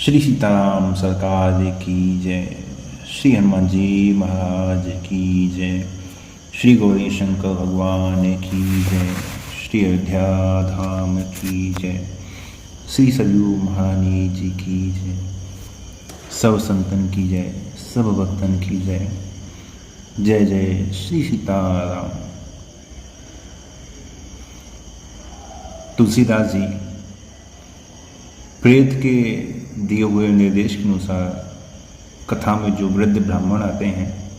श्री सीताराम सरकार की जय। श्री हनुमान जी महाराज की जय। श्री गौरी शंकर भगवान की जय। श्री अयोध्या धाम की जय। श्री सरयू महारानी जी की जय। सब संतन की जय, सब भक्तन की जय। जय जय श्री सीताराम। तुलसीदास जी प्रेत के दिए हुए निर्देश के अनुसार कथा में जो वृद्ध ब्राह्मण आते हैं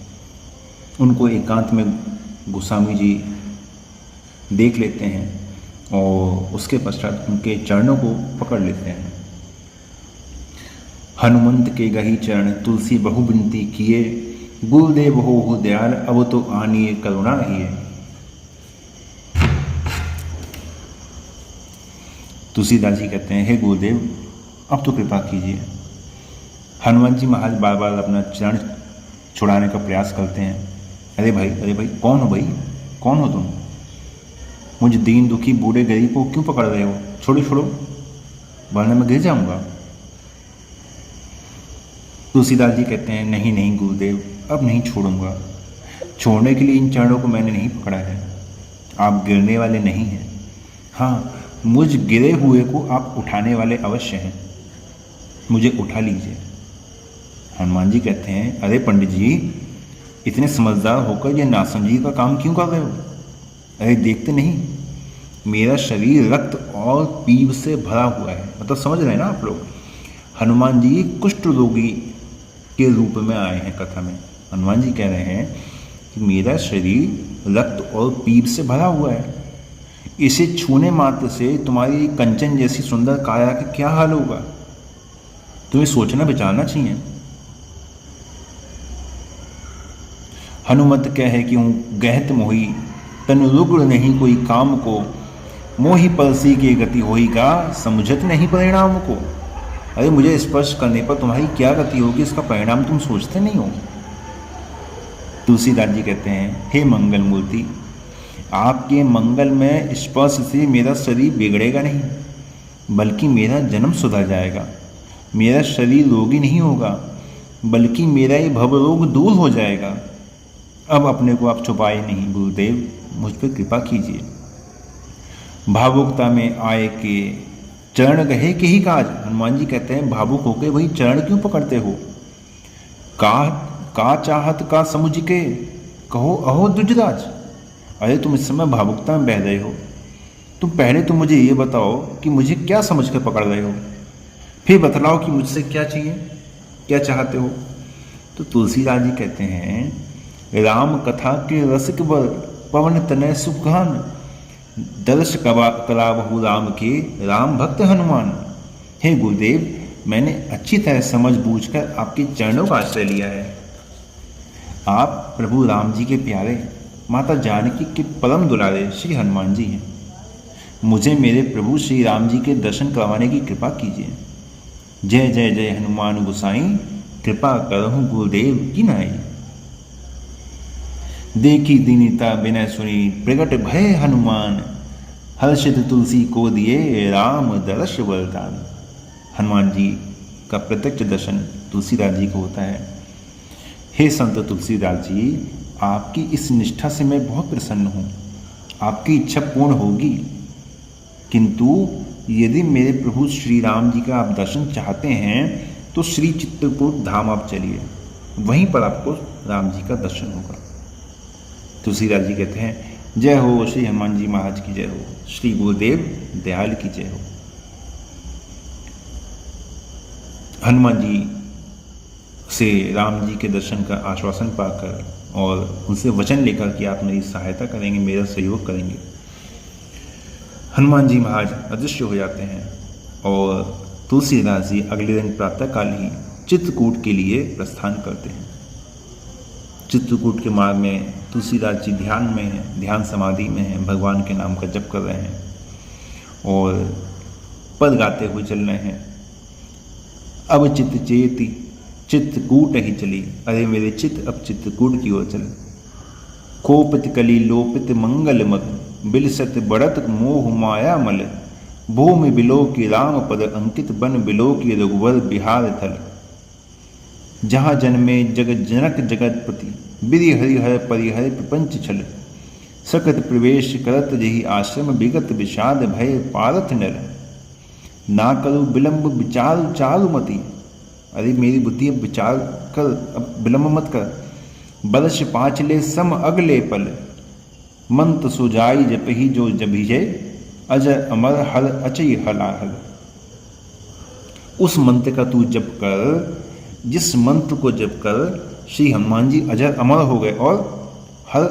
उनको एकांत में गोस्वामी जी देख लेते हैं और उसके पश्चात उनके चरणों को पकड़ लेते हैं। हनुमंत के गही चरण तुलसी बहु विनती किए, गुरुदेव हो दयाल अब तो आनिए करुणा रहिए। तुलसीदास जी कहते हैं, हे गुरुदेव अब तो कृपा कीजिए। हनुमान जी महाराज बार बार अपना चरण छुड़ाने का प्रयास करते हैं। अरे भाई कौन हो भाई, कौन हो तुम? मुझे दीन दुखी बूढ़े गरीब को क्यों पकड़ रहे हो? छोड़ो वरना मैं गिर जाऊंगा। तुलसीदास जी कहते हैं, नहीं गुरुदेव अब नहीं छोड़ूंगा। छोड़ने के लिए इन चरणों को मैंने नहीं पकड़ा है। आप गिरने वाले नहीं हैं। हाँ, मुझ गिरे हुए को आप उठाने वाले अवश्य हैं। मुझे उठा लीजिए। हनुमान जी कहते हैं, अरे पंडित जी इतने समझदार होकर ये नासमझी का काम क्यों कर रहे हो? अरे देखते नहीं मेरा शरीर रक्त और पीप से भरा हुआ है। मतलब समझ रहे हैं ना आप लोग? हनुमान जी कुष्ठ रोगी के रूप में आए हैं कथा में। हनुमान जी कह रहे हैं कि मेरा शरीर रक्त और पीप से भरा हुआ है। इसे छूने मात्र से तुम्हारी कंचन जैसी सुंदर काया का क्या हाल होगा? तुम्हें सोचना विचारना चाहिए। हनुमत कहे कि हूँ गहत मोही, तन रुग्ण नहीं कोई काम को, मोही परसी की गति होईगा, समझत नहीं परिणाम को। अरे मुझे स्पर्श करने पर तुम्हारी क्या गति होगी, इसका परिणाम तुम सोचते नहीं हो। तुलसीदास जी कहते हैं, हे मंगल मूर्ति, आपके मंगल में स्पर्श से मेरा शरीर बिगड़ेगा नहीं, बल्कि मेरा जन्म सुधर जाएगा। मेरा शरीर रोगी नहीं होगा, बल्कि मेरा ये भवरोग दूर हो जाएगा। अब अपने को आप छुपाए नहीं गुरुदेव, मुझ पर कृपा कीजिए। भावुकता में आए के चरण गहे के ही काज। हनुमान जी कहते हैं, भावुक होके वही चरण क्यों पकड़ते हो? का चाहत का समुझ के कहो अहो दुजराज। अरे तुम इस समय भावुकता में बह रहे हो। तुम पहले तो मुझे ये बताओ कि मुझे क्या समझ कर पकड़ रहे हो, फिर बतलाओ कि मुझसे क्या चाहिए, क्या चाहते हो। तो तुलसीदास जी कहते हैं, राम कथा के रसिक वर पवन तनय सुखान, दर्श करावहु राम के राम भक्त हनुमान। हे गुरुदेव मैंने अच्छी तरह समझ बूझकर आपके चरणों का आश्रय लिया है। आप प्रभु राम जी के प्यारे, माता जानकी के परम दुलारे श्री हनुमान जी हैं। मुझे मेरे प्रभु श्री राम जी के दर्शन करवाने की कृपा कीजिए। जय जय जय हनुमान गोसाई, कृपा करहु गुरुदेव की नाई। देखी दीनिता विनय सुनी, प्रगट भय हनुमान, हर्षित तुलसी को दिए राम दर्श वरदान। हनुमान जी का प्रत्यक्ष दर्शन तुलसीदास जी को होता है। हे संत तुलसीदास जी, आपकी इस निष्ठा से मैं बहुत प्रसन्न हूँ। आपकी इच्छा पूर्ण होगी, किंतु यदि मेरे प्रभु श्री राम जी का आप दर्शन चाहते हैं तो श्री चित्रकूट धाम आप चलिए, वहीं पर आपको राम जी का दर्शन होगा। तुलसीदास जी कहते हैं, जय हो श्री हनुमान जी महाराज की जय हो, श्री गुरुदेव दयाल की जय हो। हनुमान जी से राम जी के दर्शन का आश्वासन पाकर और उनसे वचन लेकर कि आप मेरी सहायता करेंगे, मेरा सहयोग करेंगे, हनुमान जी महाराज अदृश्य हो जाते हैं और तुलसीदास जी अगले दिन प्रातःकाल ही चित्रकूट के लिए प्रस्थान करते हैं। चित्रकूट के मार्ग में तुलसीदास जी ध्यान में हैं, ध्यान समाधि में हैं, भगवान के नाम का जप कर रहे हैं और पद गाते हुए चल रहे हैं। अब चित्त चेती चित्रकूट ही चली, अरे मेरे चित्त अब चित्रकूट की ओर चल। कोपित कली लोपित मंगल मग, बिलसत बढ़त मोह माया मल, भूमि बिलो की राम पद अंकित, बन बिलो की रघुवर बिहार थल। जहाँ जन्मे जगत जनक जगतपति, बिरि हरिहर परिहर प्रपंच छल। सकत प्रवेश करत जही आश्रम, विगत विषाद भय पारथ नर। ना करो विलंब विचार चारु मति, अरे मेरी बुद्धि अब विचार कर, अब विलंब मत कर। बरस पाँचले सम अगले पल, मंत्र सुजाई जपहि जो जभिजय, अजर अमर हर अचय हलाहल। उस मंत्र का तू जप कर, जिस मंत्र को जप कर श्री हनुमान जी अजर अमर हो गए और हर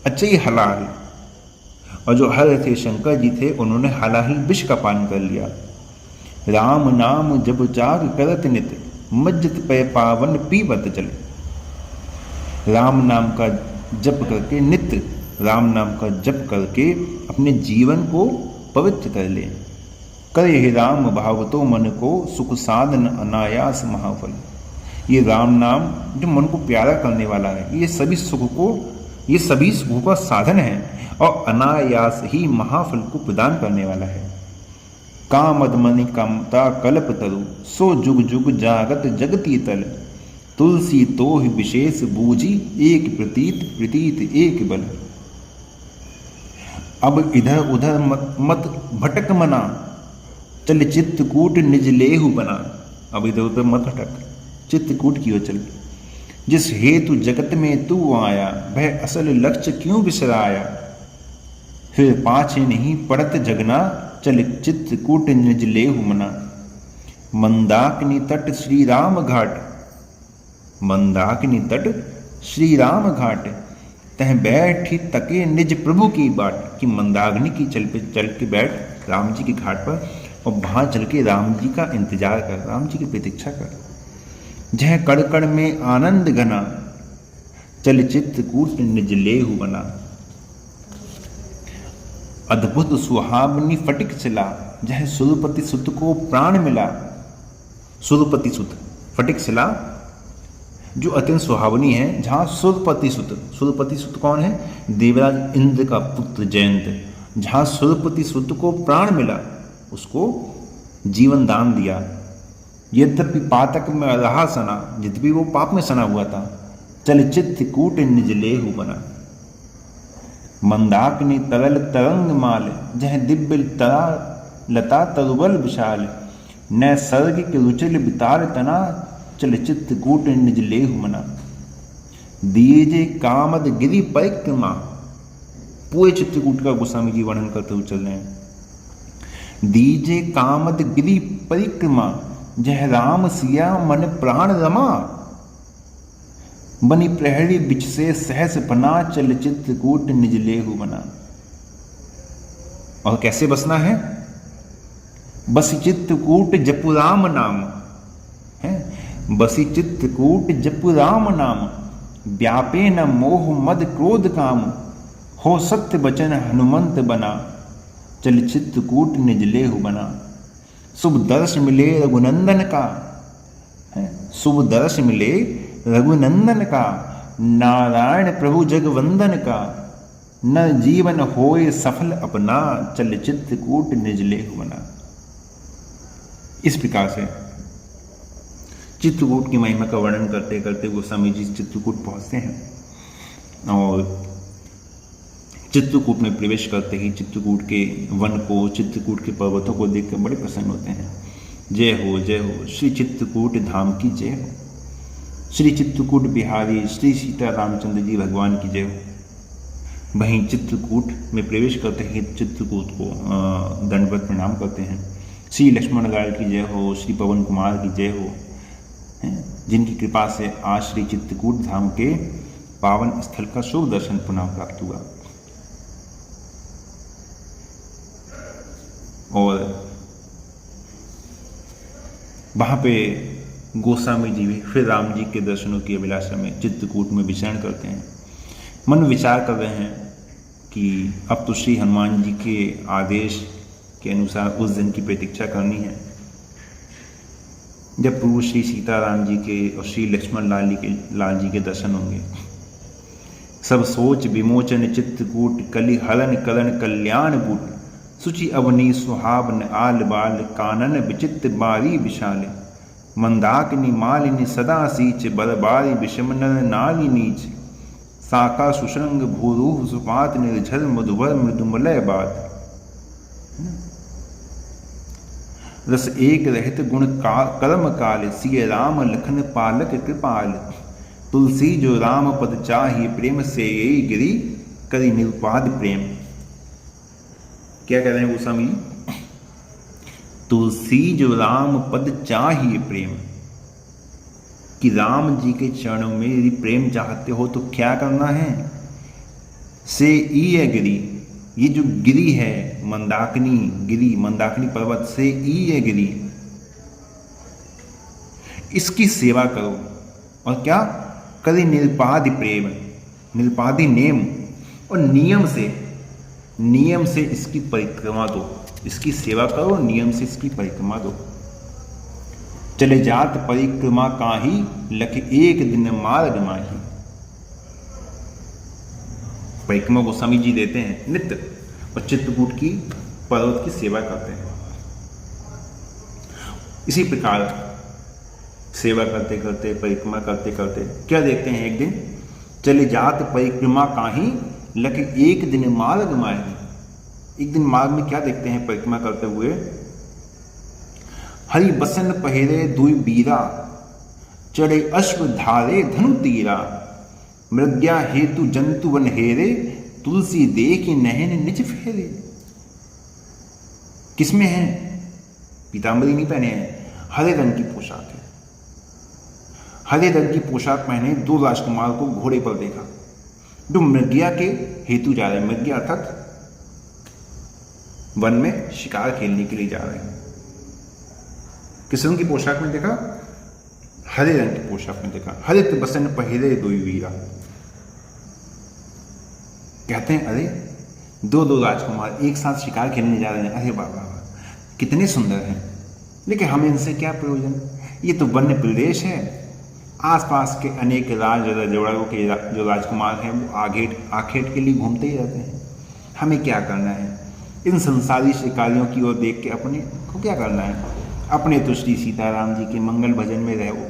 अचय हलाहल। और जो हर थे शंकर जी थे, उन्होंने हलाहल विष का पान कर लिया। राम नाम जब जाग करत नित, मज्जत पे पावन पीबत जल। राम नाम का जप करके, नित्य राम नाम का जप करके अपने जीवन को पवित्र कर ले। करे हे राम भावतो मन को, सुख साधन अनायास महाफल। ये राम नाम जो मन को प्यारा करने वाला है, ये सभी सुखों का साधन है और अनायास ही महाफल को प्रदान करने वाला है। कामद मनि कामता कल्प तरु, सो जुग जुग जागत जगती तल। तुलसी तो ही विशेष बूझी, एक प्रतीत प्रतीत एक बल। अब इधर उधर मत भटक मना, चल चित्तकूट निज लेहु बना। अब इधर उधर मत भटक, चित्तकूट की ओर चल। जिस हेतु जगत में तू आया, वह असल लक्ष्य क्यों बिसराया। फिर पाछे नहीं पड़त जगना, चल चित्तकूट निज लेहु मना। मंदाकिनी तट श्री राम घाट, मंदाकिनी तट श्री राम घाट। तह बैठी तके निज प्रभु की बाट। कि मंदाकिनी की चल के बैठ राम जी के घाट पर और वहां चल के राम जी का इंतजार कर, राम जी की प्रतीक्षा कर। जह कड़ कड़ में आनंद घना, चल चित्तकूट निज लेहु बना। अद्भुत सुहावनी फटिक चला, जह सुरपति सुत को प्राण मिला। सुरपति सुत फटिक चला जो अत्यंत सुहावनी है, जहाँ सुरपति सुत कौन है? देवराज इंद्र का पुत्र जयंत। जहाँ सुरपति सुत को प्राण मिला, उसको जीवन दान दिया। यद्यपि पातक में रहा सना, यद्यपि वो पाप में सना हुआ था। चल चित्तकूट निज लेहु बना। मंदाकिनी तरल तरंग माल, जह दिव्य तरा लता तरुबल विशाल। न सर्ग के रुचिल बितार तना, चल चित्तकूट निज लेहु मना। दीजे कामद गिरि परिक्रमा, पूरे चित्तकूट का गोस्वामी जी वर्णन करते हुए चल रहे हैं। दीजे कामद गिरि परिक्रमा, जह राम सिया मन प्राण रमा। बनी प्रहरी बिच से सहस पना, चल चित्तकूट निज लेहु बना। और कैसे बसना है? बस चित्तकूट जपु राम नाम है। बसी चित्तकूट जपु राम नाम, व्यापे न मोह मद क्रोध काम। हो सत्य वचन हनुमंत बना, चल चित्तकूट निज लेहु बना। शुभ दर्श मिले रघुनंदन का, शुभ दर्श मिले रघुनंदन का। नारायण प्रभु जगवंदन का, न जीवन होए सफल अपना। चल चित्तकूट निज लेहु बना। इस प्रकार से चित्तकूट की महिमा का वर्णन करते करते गोस्वामी जी चित्तकूट पहुंचते हैं और चित्तकूट में प्रवेश करते ही चित्तकूट के वन को, चित्तकूट के पर्वतों को देखकर बड़े प्रसन्न होते हैं। जय हो श्री चित्तकूट धाम की जय हो। श्री चित्तकूट बिहारी श्री सीता रामचंद्र जी भगवान की जय हो। वहीं चित्तकूट में प्रवेश करते ही चित्तकूट को दंडवत प्रणाम करते हैं। श्री लक्ष्मण लाल की जय हो, श्री पवन कुमार की जय हो, जिनकी कृपा से आज श्री चित्तकूट धाम के पावन स्थल का शुभ दर्शन पुनः प्राप्त हुआ। और वहां पे गोस्वामी जी भी फिर राम जी के दर्शनों की अभिलाषा में चित्तकूट में विचरण करते हैं। मन विचार कर रहे हैं कि अब तो श्री हनुमान जी के आदेश के अनुसार उस दिन की प्रतीक्षा करनी है जब प्रभु श्री सीताराम जी के और श्री लक्ष्मण लाल जी के दर्शन होंगे। सब सोच विमोचन चित्तकूट, कलि हलन कलन कल्याण बूट। सुचि अवनी सुहावन आल बाल कानन विचित्र बारी विशाल मंदाकिनी मालिनी सदा सीच बलबारी विषमनल नाली नीच साका सुशृंग भूरूह सुपात निर्झर मधुबर मृदुमलय बात रस एक रहित गुण कर्म काल सिय राम लखन पालक कृपाल तुलसी जो राम पद चाहि प्रेम से यही गिरी करी निरुपाद प्रेम। क्या कह रहे हैं गोस्वामी? तुलसी जो राम पद चाहिए प्रेम, कि राम जी के चरणों में यदि प्रेम चाहते हो तो क्या करना है? से ई है गिरी, ये जो गिरी है मंदाकिनी गिरी, मंदाकिनी पर्वत से ई है गिरी, इसकी सेवा करो। और क्या करी? निरुपाधि प्रेम, निरुपाधि नेम और नियम से इसकी परिक्रमा दो, इसकी सेवा करो, नियम से इसकी परिक्रमा दो। चले जात परिक्रमा काहि लख एक दिन मार्ग माही। परिक्रमा गोस्वामी जी देते हैं नित्य और चित्रकूट की पर्वत की सेवा करते हैं। इसी प्रकार सेवा करते करते परिक्रमा करते करते क्या देखते हैं? एक दिन चले जात परिक्रमा काहि लख एक दिन मार्ग माही। एक दिन मार्ग में क्या देखते हैं परिक्रमा करते हुए? हरि बसन पहेरे दुई बीरा चढ़े अश्व धारे धनु तीरा मृग्या हेतु जंतु वन हेरे तुलसी देख नहन निज फेरे। किसमें है? पीताम्बरी नहीं पहने हैं, हरे रंग की पोशाक है। हरे रंग की पोशाक पहने दो राजकुमार को घोड़े पर देखा जो मृग्या के हेतु जा रहे हैं। मृग्या अर्थात वन में शिकार खेलने के लिए जा रहे हैं। किस रंग की पोशाक में देखा? हरे रंग की पोशाक में देखा। हरित बसन पहरे दुई वीरा। कहते हैं अरे दो राजकुमार एक साथ शिकार खेलने जा रहे हैं, अरे बाबा कितने सुंदर हैं, लेकिन हमें इनसे क्या प्रयोजन? ये तो वन्य प्रदेश है, आसपास के अनेक राज रजवाड़ों के जो राजकुमार हैं वो आखेट के लिए घूमते ही रहते हैं। हमें क्या करना है? इन संसारी शिकारियों की ओर देख के अपने को क्या करना है? अपने तो श्री सीताराम जी के मंगल भजन में रहो,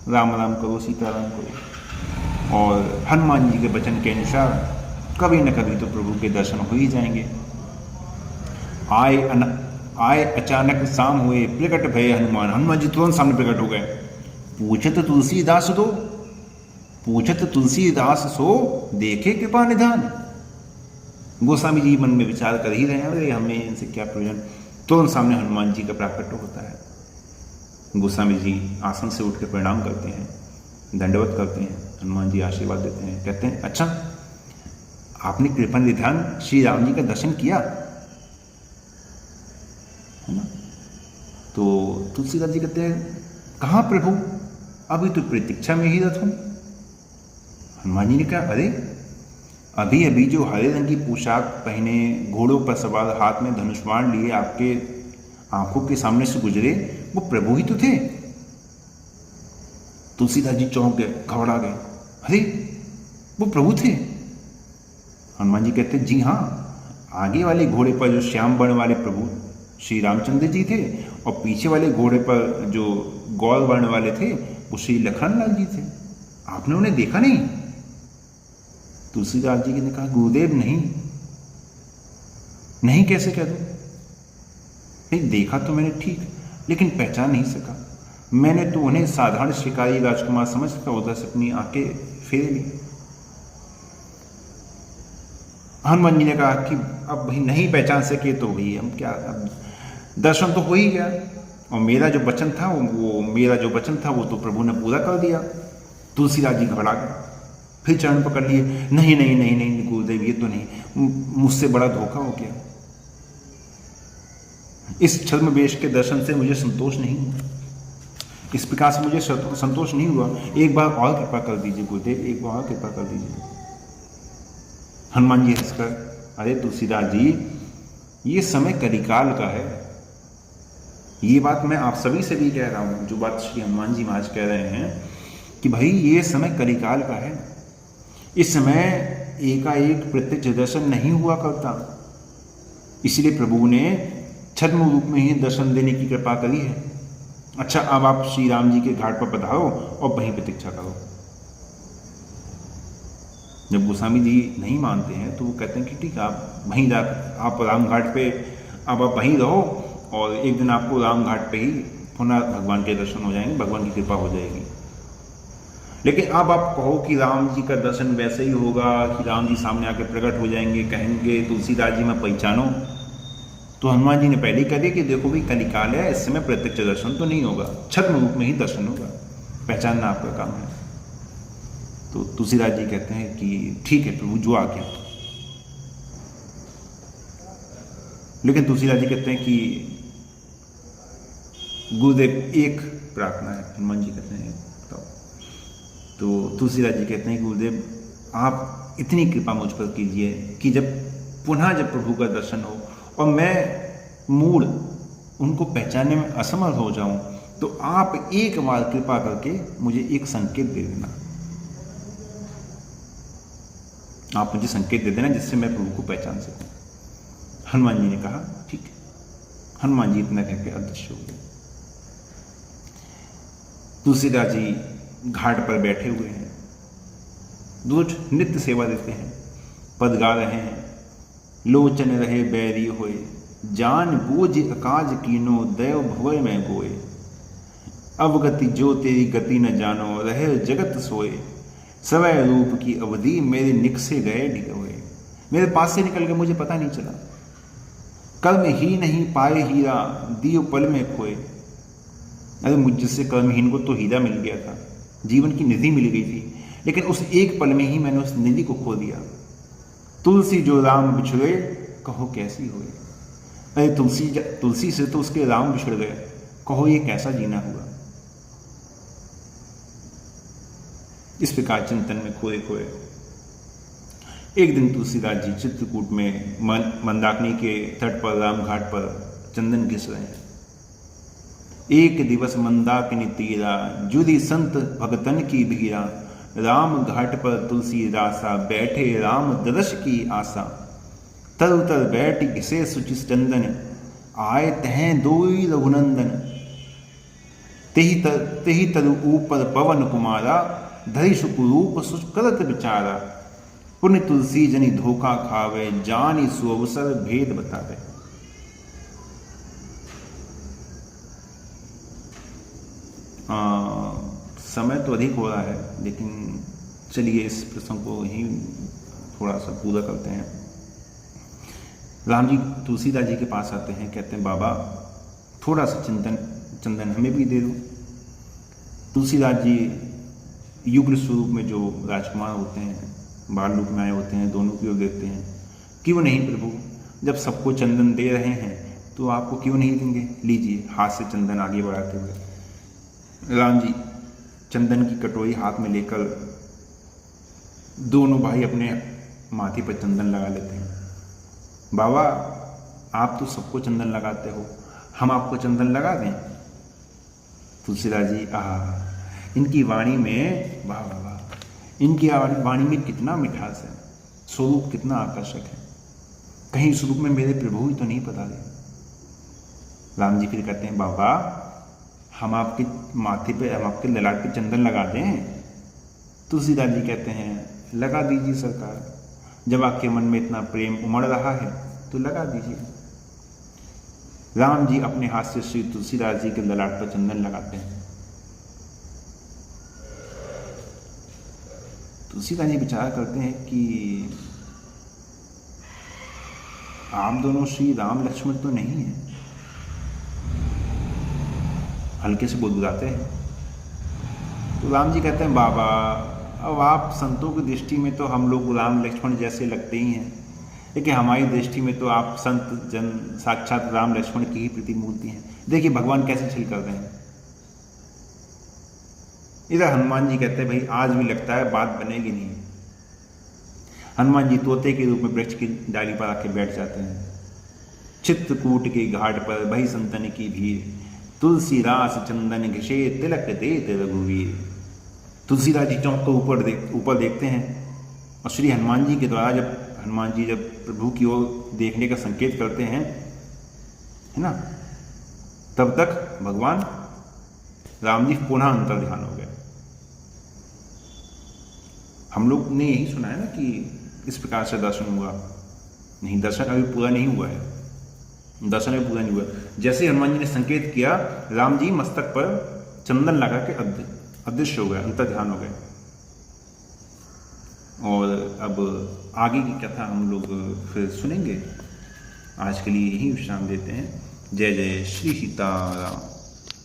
राम राम करो, सीताराम करो। और हनुमान जी के वचन के अनुसार कभी न कभी तो प्रभु के दर्शन हो ही जाएंगे। आए अचानक शाम हुए प्रकट भये हनुमान। हनुमान जी तुरंत सामने प्रकट हो गए। पूछत तुलसीदास दो, पूछत तुलसीदास सो देखे कृपा निधान। गोस्वामी जी मन में विचार कर ही रहे हैं, अरे हमें इनसे क्या प्रयोजन। तुरंत सामने हनुमान जी का प्राकट्य होता है। गोस्वामी जी आसन से उठ के प्रणाम करते हैं, दंडवत करते हैं। हनुमान जी आशीर्वाद देते हैं, कहते हैं अच्छा आपने कृपा निधान श्री राम जी का दर्शन किया है ना? तो तुलसीदास जी कहते हैं कहाँ प्रभु, अभी तो प्रतीक्षा में ही रथ हूं। हनुमान जी ने कहा अरे अभी अभी जो हरे रंग की पोशाक पहने घोड़ों पर सवार हाथ में धनुष बाण लिए आपके आंखों के सामने से गुजरे वो प्रभु ही तो थे। तुलसीदास जी चौंक गए, घबरा गए, अरे वो प्रभु थे। हनुमान जी कहते जी हाँ, आगे वाले घोड़े पर जो श्याम वर्ण वाले प्रभु श्री रामचंद्र जी थे और पीछे वाले घोड़े पर जो गौर वर्ण वाले थे वो श्री लखनलाल जी थे। आपने उन्हें देखा नहीं? तुलसीदास जी ने कहा गुरुदेव नहीं कैसे कह दूं? नहीं देखा तो मैंने ठीक, लेकिन पहचान नहीं सका। मैंने तो उन्हें साधारण शिकारी राजकुमार समझकर उधर से अपनी आंखें फेर ली। हनुमान जी ने कहा कि अब भाई नहीं पहचान सके तो भाई हम क्या, अब दर्शन तो हो ही गया और मेरा जो वचन था वो तो प्रभु ने पूरा कर दिया। तुलसीदास जी घबरा गए, फिर चरण पकड़ लिए, नहीं गुरुदेव ये तो नहीं, मुझसे बड़ा धोखा हो गया। इस छद्म वेश के दर्शन से मुझे संतोष नहीं हुआ, इस प्रकार से मुझे संतोष नहीं हुआ। एक बार और कृपा कर दीजिए गुरुदेव, एक बार और कृपा कर दीजिए। हनुमान जी हंसकर, अरे तुलसीदास जी ये समय कलिकाल का है। ये बात मैं आप सभी से भी कह रहा हूं, जो बात श्री हनुमान जी महाराज कह रहे हैं कि भाई ये समय कलिकाल का है। इस समय एकाएक प्रत्यक्ष दर्शन नहीं हुआ करता। इसलिए प्रभु ने छद्म रूप में ही दर्शन देने की कृपा करी है। अच्छा, अब आप श्री राम जी के घाट पर पधारो और वहीं प्रतीक्षा करो। जब गोस्वामी जी नहीं मानते हैं तो वो कहते हैं कि ठीक है, आप वहीं जा, आप राम घाट पे अब आप वहीं रहो और एक दिन आपको राम घाट पे ही पुनः भगवान के दर्शन हो जाएंगे, भगवान की कृपा हो जाएगी। लेकिन अब आप कहो कि राम जी का दर्शन वैसे ही होगा कि राम जी सामने आके प्रकट हो जाएंगे, कहेंगे तुलसीदास जी मैं पहचानो, तो हनुमान जी ने पहले ही कह दिया कि देखो भाई कलिकाल है, इस समय प्रत्यक्ष दर्शन तो नहीं होगा, छद्म रूप में ही दर्शन होगा, पहचानना आपका काम है। तो तुलसीदास जी कहते हैं कि ठीक है प्रभु, जो आ गया। लेकिन तुलसीदास जी कहते हैं कि गुरुदेव एक प्रार्थना है। हनुमान जी कहते हैं तो तुलसीदास जी कहते हैं कि गुरुदेव आप इतनी कृपा मुझ पर कीजिए कि जब प्रभु का दर्शन हो और मैं मूल उनको पहचानने में असमर्थ हो जाऊं, तो आप एक बार कृपा करके मुझे एक संकेत दे देना, आप मुझे संकेत दे देना जिससे मैं प्रभु को पहचान सकूं। हनुमान जी ने कहा ठीक है। हनुमान जी इतना कहकर अदृश्य हो गए। तुलसीदास जी घाट पर बैठे हुए हैं, रोज नित्य सेवा देते हैं, पद गा रहे हैं। लोचन रहे बैरी होए, जान बूझ अकाज कीनो, दैव भवय में गोए। अवगति जो तेरी गति न जानो, रहे जगत सोए। सवय रूप की अवधि मेरे निक से गए ढिकोए। मेरे पास से निकल गए, मुझे पता नहीं चला। कर्म ही नहीं पाए हीरा, दियो पल में खोए। अरे मुझसे कर्महीन को तो हीरा मिल गया था, जीवन की निधि मिल गई थी, लेकिन उस एक पल में ही मैंने उस निधि को खो दिया। तुलसी जो राम बिछड़े, कहो कैसी हुए। अरे तुलसी से तो उसके राम बिछड़ गए, कहो ये कैसा जीना हुआ। इस प्रकार चिंतन में खोए खोए एक दिन तुलसीदास जी चित्रकूट में मंदाकिनी के तट पर राम घाट पर चंदन घिस रहे हैं। एक दिवस मंदाकिनी तीरा, जुदी संत भगतन की भीरा। राम घाट पर तुलसी रासा, बैठे राम दर्श की आशा। तर उतर बैठ घिसे सुचिस चंदन, आए तहें दोई रघुनंदन। तेही तरु ऊपर पवन कुमारा, धरि सुकुरूप सुकरत विचारा। पुण्य तुलसी जनी धोखा खावे, जानी सुअवसर भेद बतावे। समय तो अधिक हो रहा है, लेकिन चलिए इस प्रसंग को ही थोड़ा सा पूरा करते हैं। राम जी तुलसीदास जी के पास आते हैं, कहते हैं बाबा थोड़ा सा चंदन हमें भी दे दो। तुलसीदास जी युग्ल स्वरूप में जो राजकुमार होते हैं, बाल रूप में आए होते हैं, दोनों की ओर देखते हैं। क्यों नहीं प्रभु, जब सबको चंदन दे रहे हैं तो आपको क्यों नहीं देंगे, लीजिए। हाथ से चंदन आगे बढ़ाते हुए राम जी चंदन की कटोरी हाथ में लेकर दोनों भाई अपने माथे पर चंदन लगा लेते हैं। बाबा आप तो सबको चंदन लगाते हो, हम आपको चंदन लगा दें। तुलसीदास जी इनकी वाणी में वाह वाह वाह, इनकी वाणी में कितना मिठास है, स्वरूप कितना आकर्षक है। कहीं स्वरूप में मेरे प्रभु ही तो नहीं पता रहे। राम जी फिर कहते हैं बाबा हम आपके माथे पे, हम आपके ललाट पे चंदन लगा दें। तुलसीदास जी कहते हैं लगा दीजिए सरकार, जब आपके मन में इतना प्रेम उमड़ रहा है तो लगा दीजिए। राम जी अपने हाथ से श्री तुलसीदास जी के ललाट पर चंदन लगाते हैं। तुलसीदास जी विचार करते हैं कि आप दोनों श्री राम लक्ष्मण तो नहीं है। हल्के से बुदबुदाते हैं। तो राम जी कहते हैं बाबा अब आप संतों की दृष्टि में तो हम लोग राम लक्ष्मण जैसे लगते ही हैं, लेकिन हमारी दृष्टि में तो आप संत जन साक्षात राम लक्ष्मण की ही प्रतिमूर्ति हैं। देखिए भगवान कैसे छल कर रहे हैं। इधर हनुमान जी कहते हैं भाई आज भी लगता है बात बनेगी नहीं। हनुमान जी तोते के रूप में वृक्ष की डाली पर आके बैठ जाते हैं। चित्रकूट के घाट पर भई संतन की भीड़, तुलसी रास चंदन घिसे तिलक देत रघुवीर। तुलसीदास जी चौंक को ऊपर देखते हैं और श्री हनुमान जी के द्वारा जब हनुमान जी जब प्रभु की ओर देखने का संकेत करते हैं, है ना, तब तक भगवान राम जी पुनः अंतर ध्यान हो गए। हम लोग ने यही सुना है ना कि इस प्रकार से दर्शन हुआ, नहीं, दर्शन अभी पूरा नहीं हुआ है, दर्शन अभी पूरा नहीं हुआ। जैसे ही हनुमान जी ने संकेत किया, राम जी मस्तक पर चंदन लगा के अदृश्य हो गए, अंतर ध्यान हो गए। और अब आगे की कथा हम लोग फिर सुनेंगे। आज के लिए यही विश्राम देते हैं। जय जय श्री सीताराम।